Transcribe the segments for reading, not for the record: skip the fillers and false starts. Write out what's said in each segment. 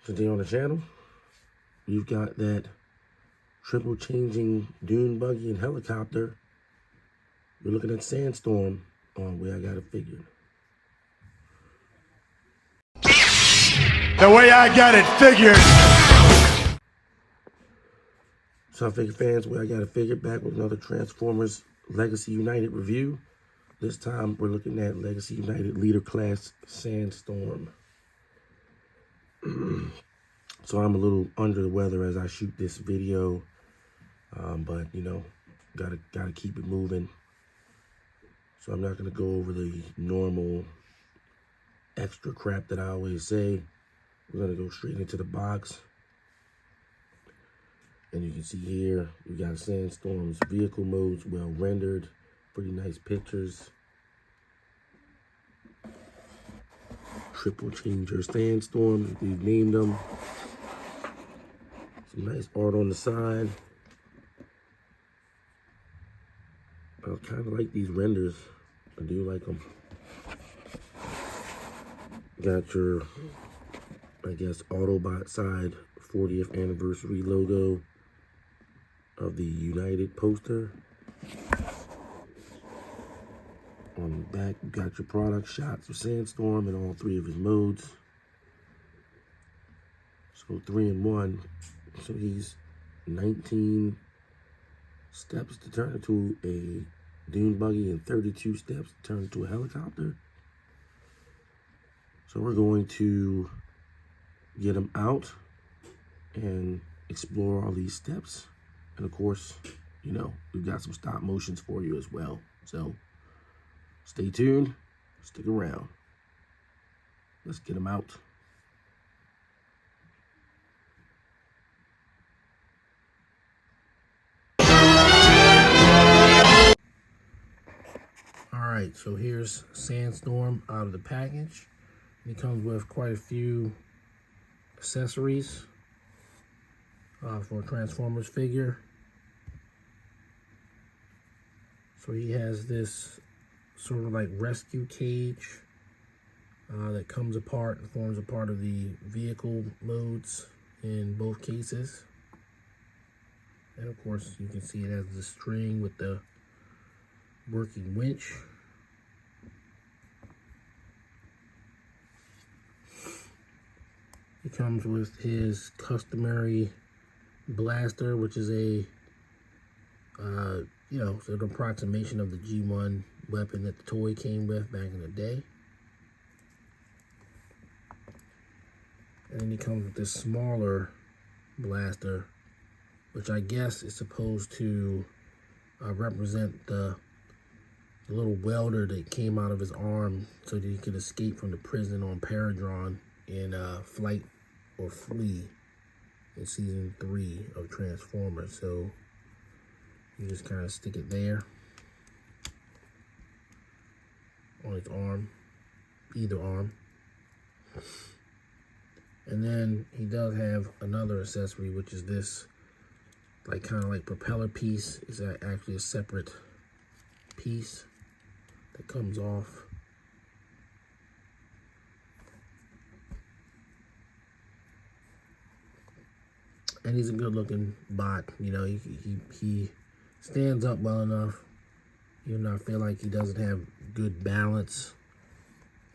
Today on the channel, we've got that triple changing dune buggy and helicopter. We're looking at Sandstorm on Way I Got It Figured. The Way I Got It Figured. So figure fans, Way I Got It Figured, back with another Transformers Legacy United review. This time we're looking at Legacy United Leader Class Sandstorm. So I'm a little under the weather as I shoot this video, but you know, gotta keep it moving. So I'm not gonna go over the normal extra crap that I always say. We're gonna go straight into the box. And you can see here, we got Sandstorm's vehicle modes, well rendered, pretty nice pictures. Triple changer Sandstorm, we've named them. Some nice art on the side. I kind of like these renders. I do like them. Got your, I guess, Autobot side 40th anniversary logo of the United poster. On the back, you got your product shots of Sandstorm in all three of his modes. So 3 in 1. So he's 19 steps to turn into a dune buggy and 32 steps to turn into a helicopter. So we're going to get him out and explore all these steps. And of course, you know, we've got some stop motions for you as well. So stay tuned, stick around. Let's get him out. All right, so here's Sandstorm out of the package. It comes with quite a few accessories for a Transformers figure. So he has this sort of like rescue cage that comes apart and forms a part of the vehicle modes in both cases. And of course, you can see it has the string with the working winch. It comes with his customary blaster, which is a, you know, sort of approximation of the G1 weapon that the toy came with back in the day. And then he comes with this smaller blaster, which I guess is supposed to represent the little welder that came out of his arm so that he could escape from the prison on Paradron in Flight or Flee in season 3 of Transformers. So you just kind of stick it there on his arm, either arm. And then he does have another accessory, which is this like kind of like propeller piece. It's actually a separate piece that comes off. And he's a good looking bot, you know, he stands up well enough, even though I feel like he doesn't have good balance.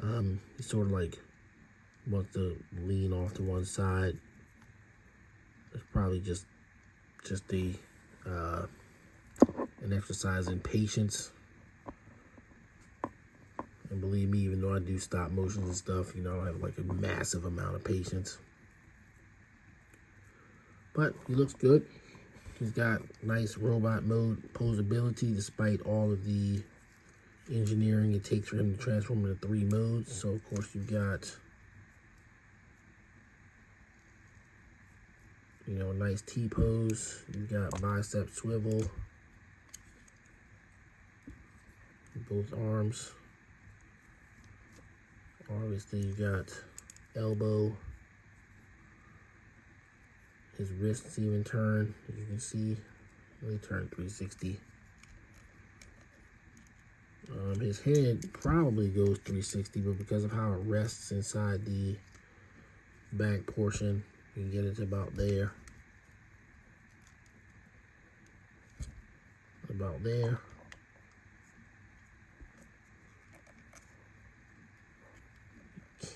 He sort of like wants to lean off to one side. It's probably just an exercise in patience. And believe me, even though I do stop motions and stuff, you know, I have like a massive amount of patience. But he looks good. He's got nice robot mode posability despite all of the engineering it takes for him to transform into 3 modes. So of course you've got, you know, a nice T-pose. You've got bicep swivel. Both arms. Obviously you've got elbow. His wrists even turn, as you can see. They turn 360. His head probably goes 360, but because of how it rests inside the back portion. You can get it to about there. About there.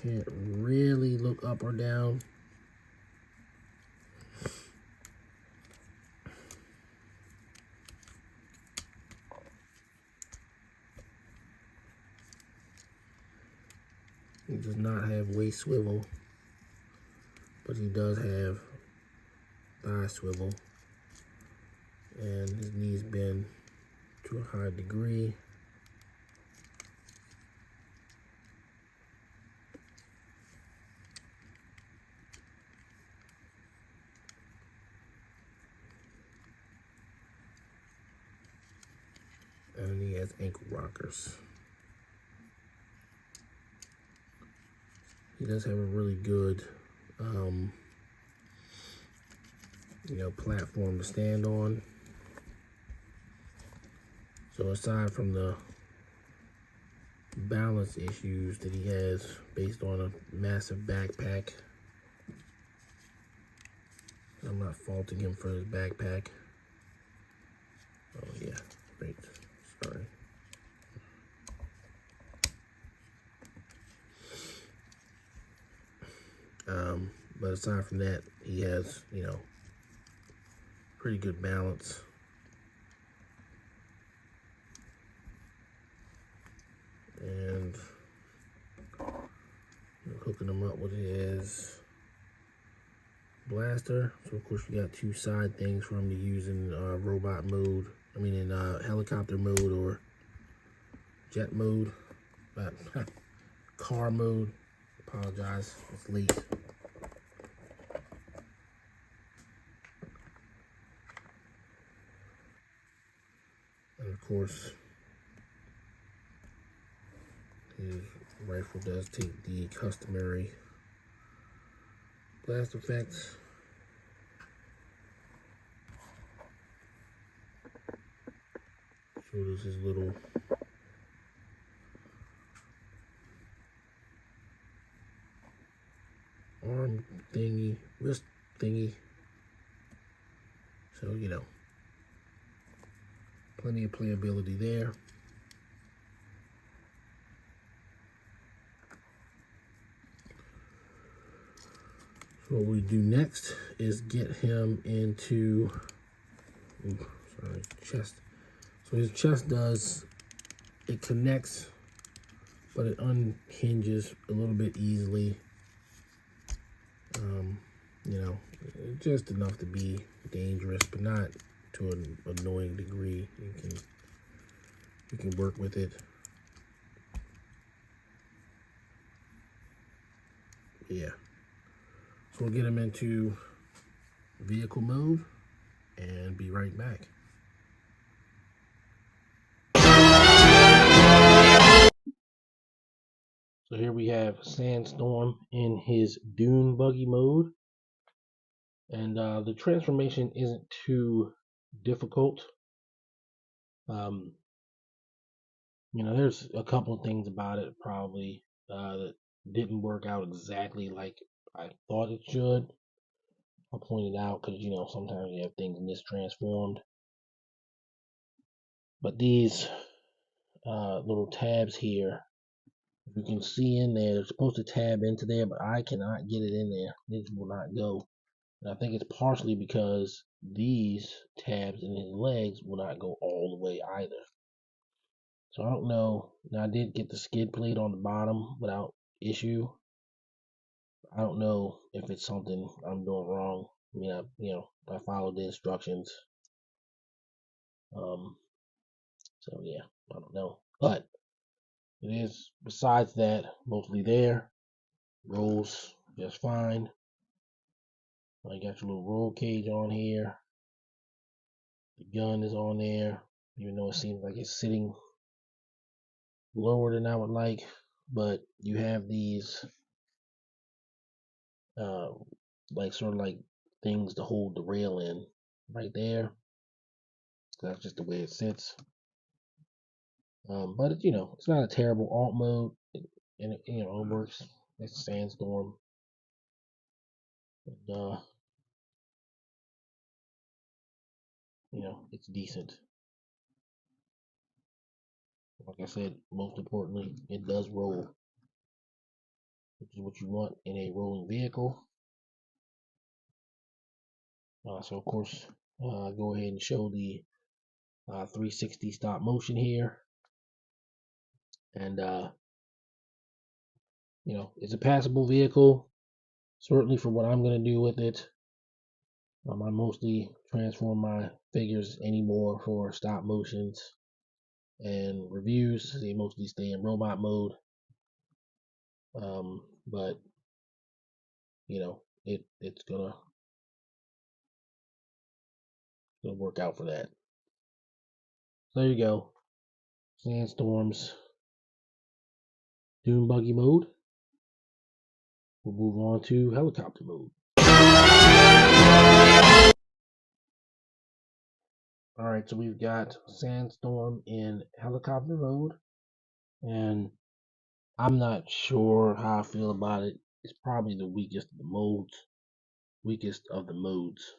Can't really look up or down. He does not have waist swivel, but he does have thigh swivel, and his knees bend to a high degree. And he has ankle rockers. He does have a really good, platform to stand on. So aside from the balance issues that he has based on a massive backpack, I'm not faulting him for his backpack. Oh yeah, great, sorry. But aside from that, he has, pretty good balance. And hooking him up with his blaster. So of course you got two side things for him to use in robot mode. I mean in helicopter mode or jet mode. Car mode. Apologize, it's late. And of course, his rifle does take the customary blast effects. So does his little arm thingy, wrist thingy. So, plenty of playability there. So what we do next is get him into, chest. So his chest it connects, but it unhinges a little bit easily. Just enough to be dangerous, but not to an annoying degree. You can work with it. Yeah. So we'll get him into vehicle mode and be right back. So here we have Sandstorm in his dune buggy mode. And the transformation isn't too difficult. There's a couple of things about it probably that didn't work out exactly like I thought it should. I'll point it out because, sometimes you have things mistransformed. But these little tabs here, if you can see in there, they're supposed to tab into there, but I cannot get it in there. It will not go. And I think it's partially because these tabs in his legs will not go all the way either. So I don't know. Now I did get the skid plate on the bottom without issue. I don't know if it's something I'm doing wrong. I mean, I followed the instructions. So yeah, I don't know. But it is, besides that, mostly there. Rolls just fine. I got your little roll cage on here. The gun is on there, even though it seems like it's sitting lower than I would like. But you have these sort of like things to hold the rail in right there. That's just the way it sits. But it's not a terrible alt mode, and it works. It's Sandstorm. And, you know, it's decent. Like I said, most importantly, it does roll, which is what you want in a rolling vehicle. So of course, go ahead and show the 360 stop motion here. And, you know, it's a passable vehicle, certainly for what I'm going to do with it. I mostly transform my figures anymore for stop motions and reviews. They mostly stay in robot mode. But you know, it's gonna work out for that. So there you go. Sandstorm's dune buggy mode. We'll move on to helicopter mode. Alright, so we've got Sandstorm in helicopter mode, and I'm not sure how I feel about it. It's probably the weakest of the modes.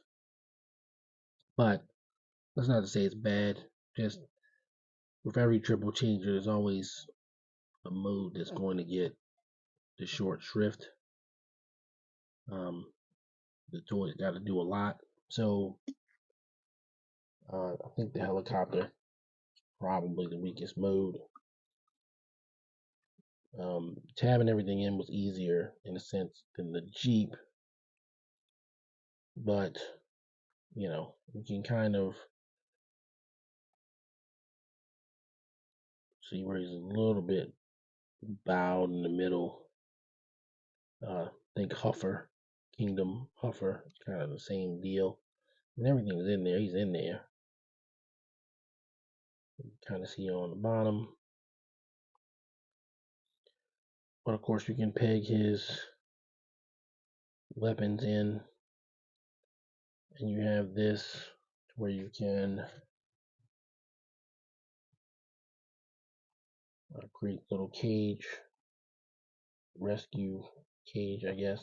But that's not to say it's bad. Just with every triple changer, there's always a mode that's going to get the short shrift. The toy's got to do a lot. So I think the helicopter is probably the weakest mode. Tabbing everything in was easier in a sense than the Jeep, but you know, you can kind of see where he's a little bit bowed in the middle. Think Huffer, Kingdom Huffer, kind of the same deal. And everything's in there. He's in there. You kind of see on the bottom. But of course, you can peg his weapons in, and you have this where you can create a little cage, rescue cage, I guess.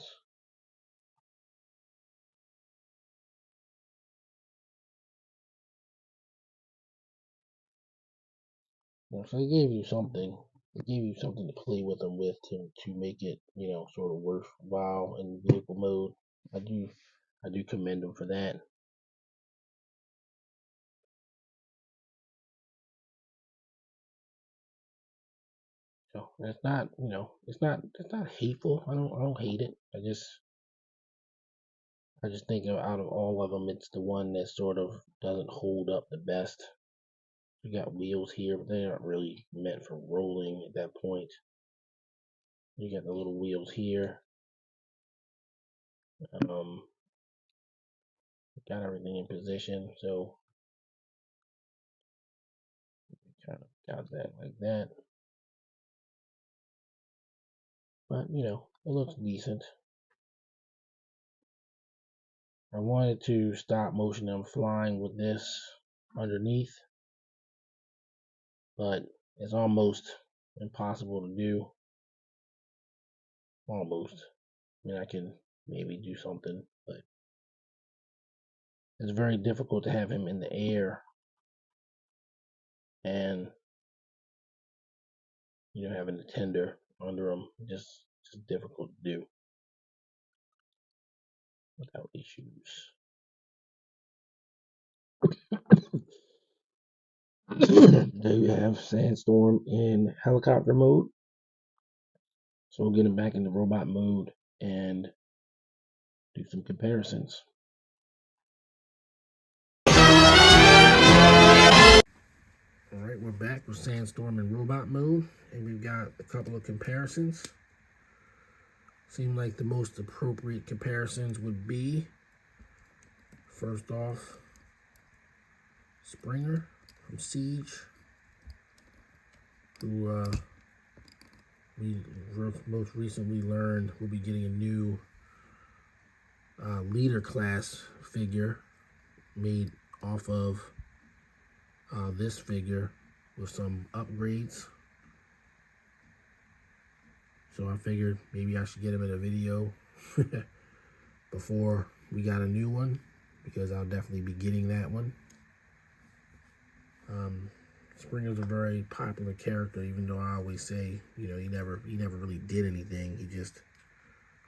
So they gave you something. They gave you something to play with them with to make it, you know, sort of worthwhile in vehicle mode. I do commend them for that. So it's not, you know, it's not hateful. I don't hate it. I just think out of all of them, it's the one that sort of doesn't hold up the best. You got wheels here, but they aren't really meant for rolling at that point. You got the little wheels here. Got everything in position, so kind of got that like that. But you know, it looks decent. I wanted to stop motion them flying with this underneath, but it's almost impossible to do. Almost. I mean, I can maybe do something, but it's very difficult to have him in the air and, you know, having the tender under him. Just difficult to do without issues. There you have Sandstorm in helicopter mode. So we'll get him back into robot mode and do some comparisons. Alright, we're back with Sandstorm in robot mode, and we've got a couple of comparisons. Seem like the most appropriate comparisons would be, first off, Springer from Siege, who we most recently learned will be getting a new leader class figure made off of this figure with some upgrades. So I figured maybe I should get him in a video before we got a new one, because I'll definitely be getting that one. Springer's a very popular character, even though I always say, you know, he never really did anything. He just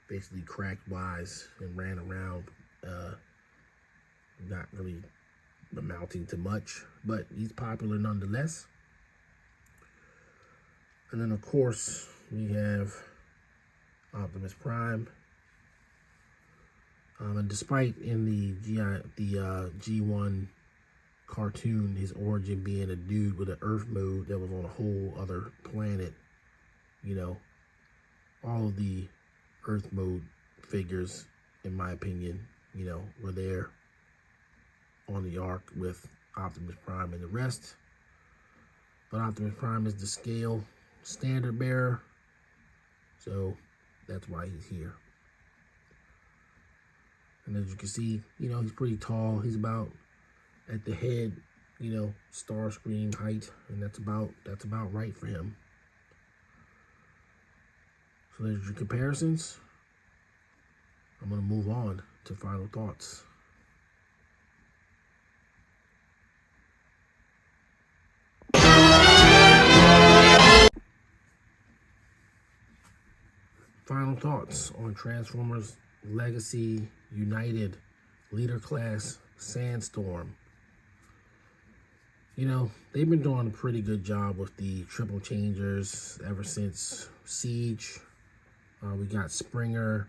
basically cracked wise and ran around, not really amounting to much, but he's popular nonetheless. And then of course we have Optimus Prime. And despite in the G1 cartoon, his origin being a dude with an Earth mode that was on a whole other planet, you know, all of the Earth mode figures, in my opinion, you know, were there on the arc with Optimus Prime and the rest. But Optimus Prime is the scale standard bearer, so that's why he's here. And as you can see, you know, he's pretty tall. He's about at the head, you know, Starscream height, and that's about right for him. So there's your comparisons. I'm gonna move on to final thoughts. Final thoughts on Transformers Legacy United Leader Class Sandstorm. You know, they've been doing a pretty good job with the triple changers ever since Siege. We got Springer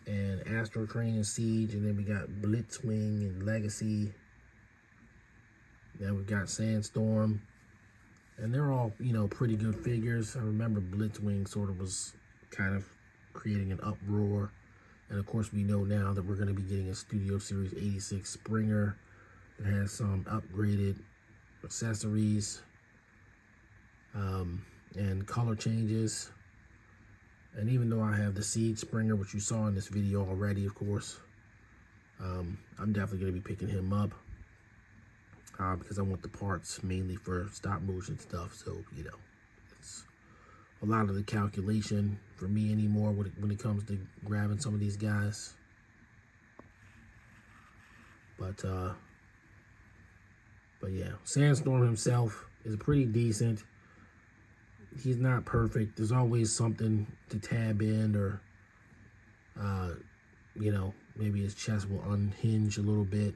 and Astro Train and Siege, and then we got Blitzwing and Legacy. Then we got Sandstorm, and they're all, you know, pretty good figures. I remember Blitzwing sort of was kind of creating an uproar. And of course, we know now that we're going to be getting a Studio Series 86 Springer that has some upgraded accessories and color changes. And even though I have the Siege Springer, which you saw in this video already, of course, I'm definitely going to be picking him up because I want the parts mainly for stop motion stuff. So, you know, it's a lot of the calculation for me anymore when it comes to grabbing some of these guys. But yeah, Sandstorm himself is pretty decent. He's not perfect. There's always something to tab in, or you know, maybe his chest will unhinge a little bit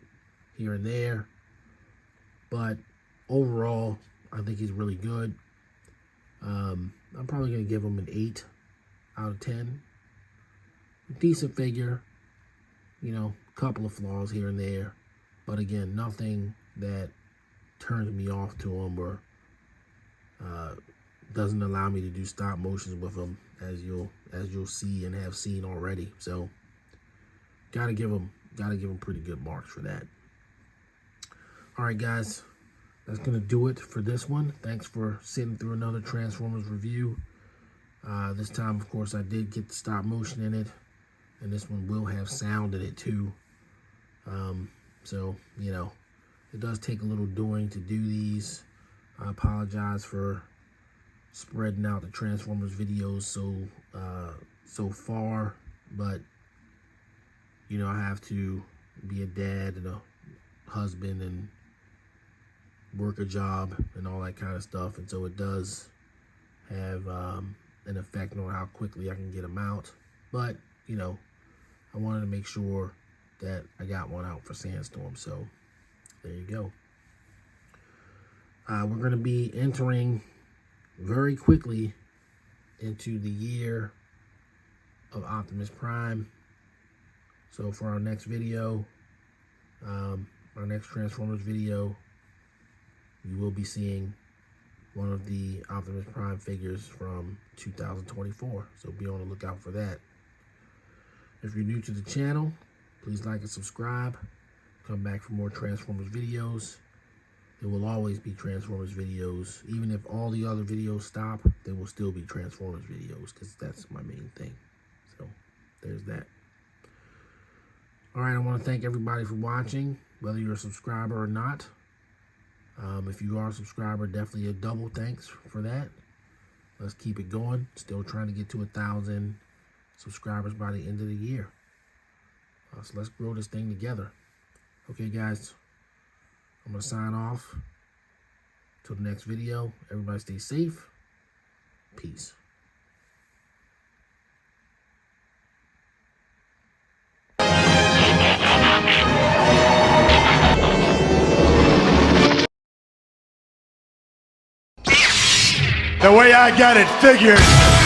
here and there. But overall, I think he's really good. I'm probably going to give him an 8 out of 10. Decent figure. You know, a couple of flaws here and there. But again, nothing that turns me off to him or doesn't allow me to do stop motions with him, as you'll see and have seen already. So gotta give him pretty good marks for that. All right, guys, that's gonna do it for this one. Thanks for sitting through another Transformers review. This time, of course, I did get the stop motion in it, and this one will have sound in it too. So, you know, it does take a little doing to do these. I apologize for spreading out the Transformers videos so far, but you know, I have to be a dad and a husband and work a job and all that kind of stuff, and so it does have an effect on how quickly I can get them out. But you know, I wanted to make sure that I got one out for Sandstorm, so there you go. We're going to be entering very quickly into the year of Optimus Prime. So for our next video, our next Transformers video, you will be seeing one of the Optimus Prime figures from 2024. So be on the lookout for that. If you're new to the channel, please like and subscribe. Come back for more Transformers videos. There will always be Transformers videos. Even if all the other videos stop, there will still be Transformers videos, because that's my main thing. So there's that. All right, I want to thank everybody for watching, whether you're a subscriber or not. If you are a subscriber, definitely a double thanks for that. Let's keep it going. Still trying to get to 1,000 subscribers by the end of the year. So let's grow this thing together. Okay, guys, I'm going to sign off. Till the next video, everybody stay safe. Peace. The way I got it figured.